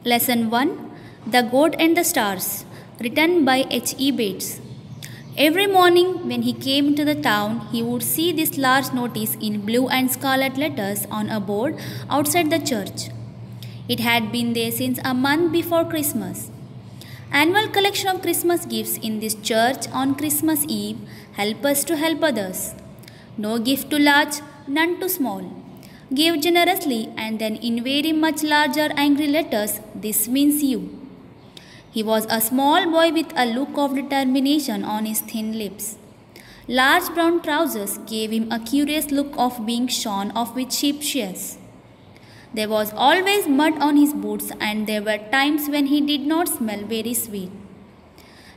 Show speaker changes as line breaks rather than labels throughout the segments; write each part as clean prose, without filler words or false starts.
Lesson 1, The Goat and the Stars, written by H.E. Bates. Every morning when he came into the town, he would see this large notice in blue and scarlet letters on a board outside the church. It had been there since a month before Christmas. Annual collection of Christmas gifts in this church on Christmas Eve. Help us to help others. No gift too large, none too small. Give generously, and then in very much larger angry letters, this means you. He was a small boy with a look of determination on his thin lips. Large brown trousers gave him a curious look of being shorn of with sheep shears. There was always mud on his boots, and there were times when he did not smell very sweet.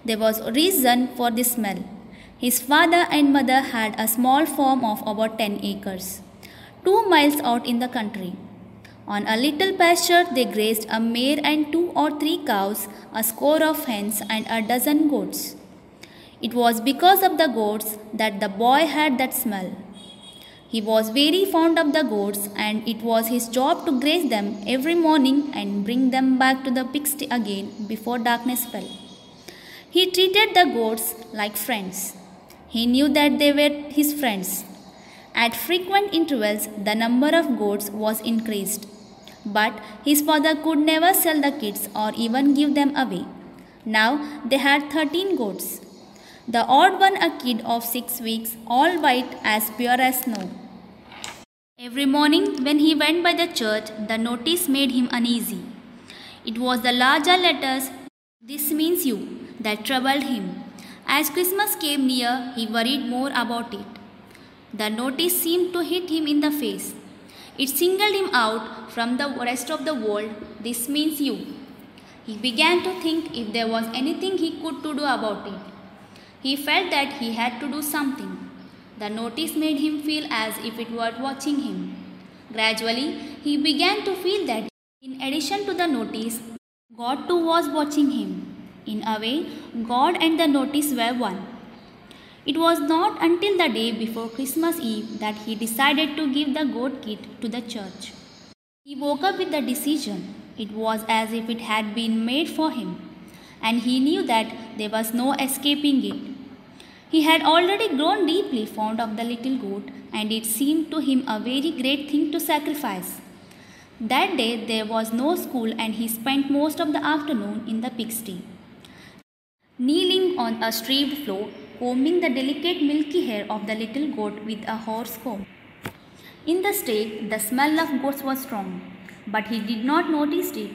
There was reason for this smell. His father and mother had a small farm of about 10 acres. 2 miles out in the country. On a little pasture they grazed a mare and 2 or 3 cows, a score of hens and a dozen goats. It was because of the goats that the boy had that smell. He was very fond of the goats, and it was his job to graze them every morning and bring them back to the pigsty again before darkness fell. He treated the goats like friends. He knew that they were his friends. At frequent intervals, the number of goats was increased. But his father could never sell the kids or even give them away. Now they had 13 goats. The odd one a kid of 6 weeks, all white as pure as snow. Every morning when he went by the church, the notice made him uneasy. It was the larger letters, "This means you," that troubled him. As Christmas came near, he worried more about it. The notice seemed to hit him in the face. It singled him out from the rest of the world. "This means you." He began to think if there was anything he could to do about it. He felt that he had to do something. The notice made him feel as if it were watching him. Gradually, he began to feel that in addition to the notice, God too was watching him. In a way, God and the notice were one. It was not until the day before Christmas Eve that he decided to give the goat kit to the church. He woke up with the decision. It was as if it had been made for him, and he knew that there was no escaping it. He had already grown deeply fond of the little goat, and it seemed to him a very great thing to sacrifice. That day there was no school, and he spent most of the afternoon in the pigsty, kneeling on a streaked floor, combing the delicate milky hair of the little goat with a horse comb. In the stable, the smell of goats was strong, but he did not notice it.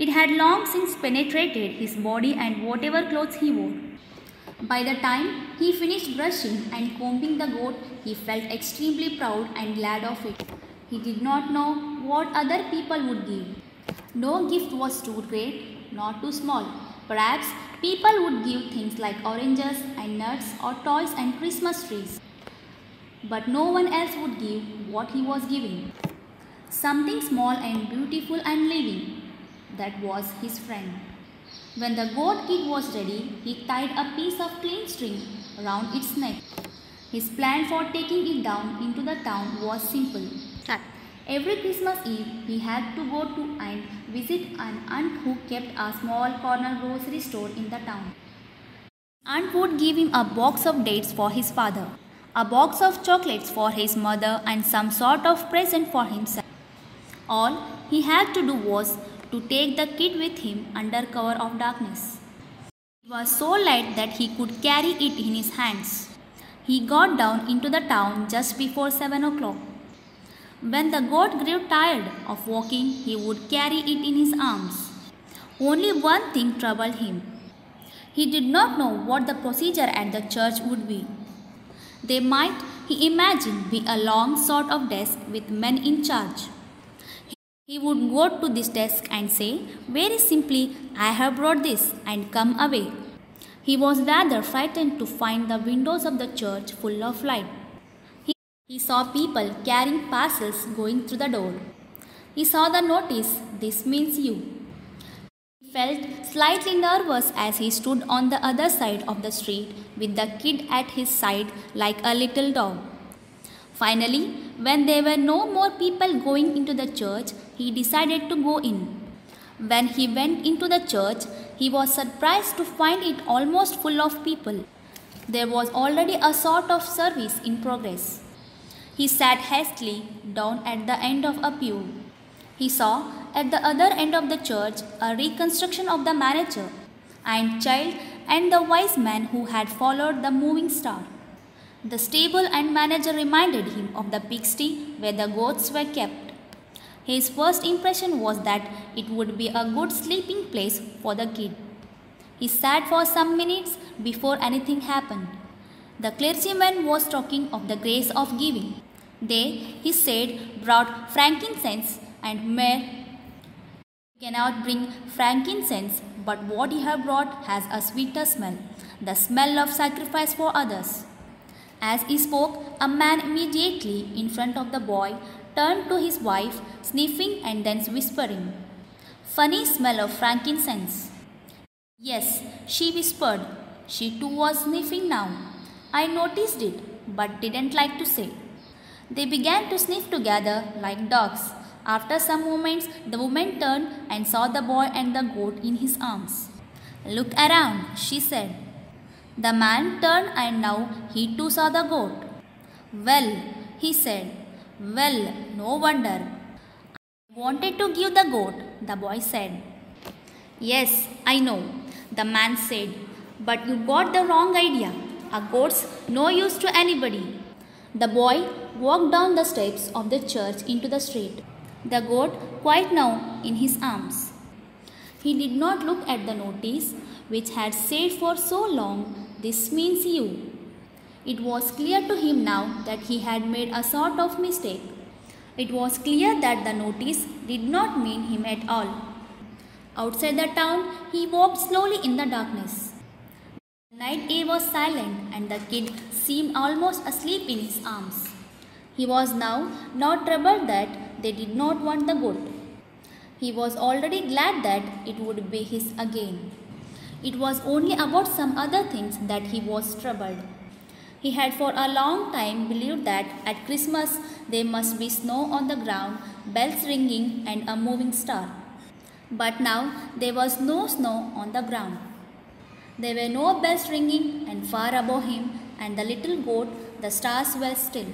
It had long since penetrated his body and whatever clothes he wore. By the time he finished brushing and combing the goat, he felt extremely proud and glad of it. He did not know what other people would give. No gift was too great, nor too small. Perhaps people would give things like oranges and nuts or toys and Christmas trees. But no one else would give what he was giving. Something small and beautiful and living. That was his friend. When the goat kit was ready, he tied a piece of clean string around its neck. His plan for taking it down into the town was simple. Every Christmas Eve, he had to go to and visit an aunt who kept a small corner grocery store in the town. Aunt would give him a box of dates for his father, a box of chocolates for his mother, and some sort of present for himself. All he had to do was to take the kit with him under cover of darkness. It was so light that he could carry it in his hands. He got down into the town just before 7 o'clock. When the goat grew tired of walking, he would carry it in his arms. Only one thing troubled him. He did not know what the procedure at the church would be. There might, he imagined, be a long sort of desk with men in charge. He would go to this desk and say, very simply, "I have brought this," and come away. He was rather frightened to find the windows of the church full of light. He saw people carrying parcels going through the door. He saw the notice, "This means you." He felt slightly nervous as he stood on the other side of the street with the kid at his side like a little dog. Finally, when there were no more people going into the church, he decided to go in. When he went into the church, he was surprised to find it almost full of people. There was already a sort of service in progress. He sat hastily down at the end of a pew. He saw at the other end of the church a reconstruction of the manager and child and the wise man who had followed the moving star. The stable and manager reminded him of the pigsty where the goats were kept. His first impression was that it would be a good sleeping place for the kid. He sat for some minutes before anything happened. The clergyman was talking of the grace of giving. They, he said, brought frankincense and myrrh. You cannot bring frankincense, but what you have brought has a sweeter smell, the smell of sacrifice for others. As he spoke, a man immediately in front of the boy turned to his wife, sniffing and then whispering, "Funny smell of frankincense." "Yes," she whispered. She too was sniffing now. "I noticed it, but didn't like to say." They began to sniff together like dogs. After some moments, the woman turned and saw the boy and the goat in his arms. "Look around," she said. The man turned and now he too saw the goat. "Well," he said, "well, no wonder." "I wanted to give the goat," the boy said. "Yes, I know," the man said, "but you got the wrong idea. A goat's no use to anybody." The boy walked down the steps of the church into the street, the goat quite now in his arms. He did not look at the notice which had said for so long, "This means you." It was clear to him now that he had made a sort of mistake. It was clear that the notice did not mean him at all. Outside the town, he walked slowly in the darkness. The night air was silent and the kid seemed almost asleep in his arms. He was now not troubled that they did not want the goat. He was already glad that it would be his again. It was only about some other things that he was troubled. He had for a long time believed that at Christmas there must be snow on the ground, bells ringing and a moving star. But now there was no snow on the ground. There were no bells ringing, and far above him and the little goat the stars were still.